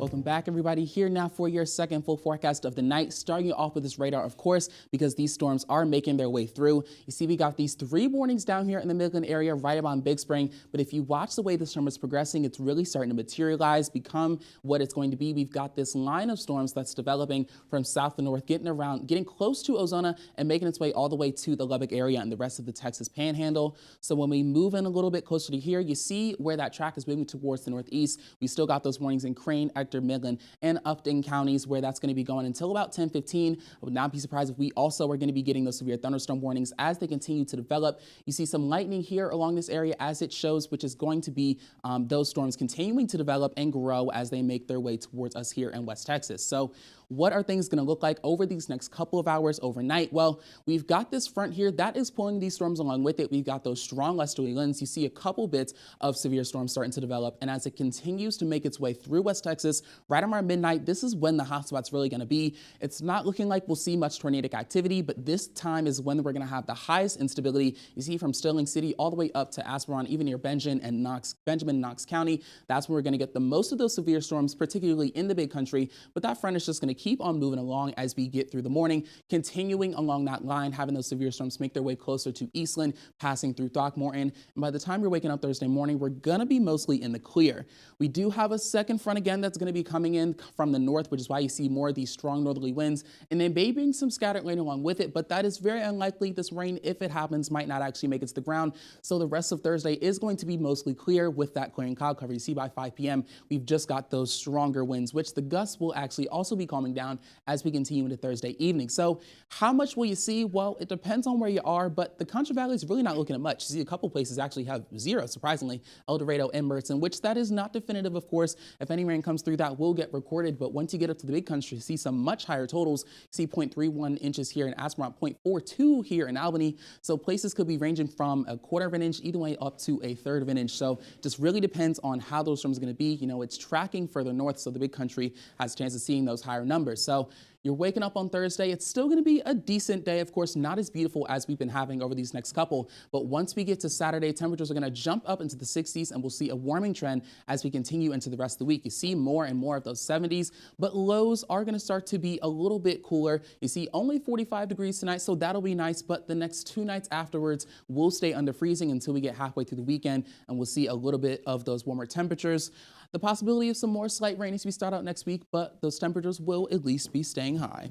Welcome back, everybody. Here now for your second full forecast of the night, starting you off with this radar, of course, because these storms are making their way through. You see, we got these 3 warnings down here in the Midland area, right around Big Spring. But if you watch the way the storm is progressing, it's really starting to materialize, become what it's going to be. We've got this line of storms that's developing from south to north, getting close to Ozona and making its way all the way to the Lubbock area and the rest of the Texas Panhandle. So when we move in a little bit closer to here, you see where that track is moving towards the northeast. We still got those warnings in Crane, Ector, Midland, and Upton counties, where that's going to be going until about 10:15. I would not be surprised if we also are going to be getting those severe thunderstorm warnings as they continue to develop. You see some lightning here along this area as it shows, which is going to be those storms continuing to develop and grow as they make their way towards us here in West Texas. So what are things going to look like over these next couple of hours overnight? Well, we've got this front here that is pulling these storms along with it. We've got those strong westerly winds. You see a couple bits of severe storms starting to develop. And as it continues to make its way through West Texas, right around midnight, this is when the hotspot's really going to be. It's not looking like we'll see much tornadic activity, but this time is when we're going to have the highest instability. You see from Sterling City all the way up to Asperon, even near Benjamin and Knox County. That's where we're going to get the most of those severe storms, particularly in the Big Country. But that front is just going to keep on moving along as we get through the morning, continuing along that line, having those severe storms make their way closer to Eastland, passing through Throckmorton. And by the time you're waking up Thursday morning, we're going to be mostly in the clear. We do have a second front again that's going to be coming in from the north, which is why you see more of these strong northerly winds, and then may bring some scattered rain along with it, but that is very unlikely. This rain, if it happens, might not actually make it to the ground. So the rest of Thursday is going to be mostly clear with that clearing cloud cover. You see by 5 p.m., we've just got those stronger winds, which the gusts will actually also be calming down as we continue into Thursday evening. So how much will you see? Well, it depends on where you are, but the Contra Valley is really not looking at much. You see a couple places actually have 0, surprisingly, El Dorado and Mertzen, which that is not definitive, of course. If any rain comes through, that will get recorded, but once you get up to the Big Country, you see some much higher totals. You see 0.31 inches here in Asperon, 0.42 here in Albany. So places could be ranging from 1/4 of an inch, either way up to 1/3 of an inch. So just really depends on how those storms are going to be. You know, it's tracking further north, so the Big Country has a chance of seeing those higher numbers. So you're waking up on Thursday. It's still going to be a decent day. Of course, not as beautiful as we've been having over these next couple. But once we get to Saturday, temperatures are going to jump up into the 60s, and we'll see a warming trend as we continue into the rest of the week. You see more and more of those 70s, but lows are going to start to be a little bit cooler. You see only 45 degrees tonight, so that'll be nice. But the next 2 nights afterwards will stay under freezing until we get halfway through the weekend, and we'll see a little bit of those warmer temperatures. The possibility of some more slight rain as we start out next week, but those temperatures will at least be staying high.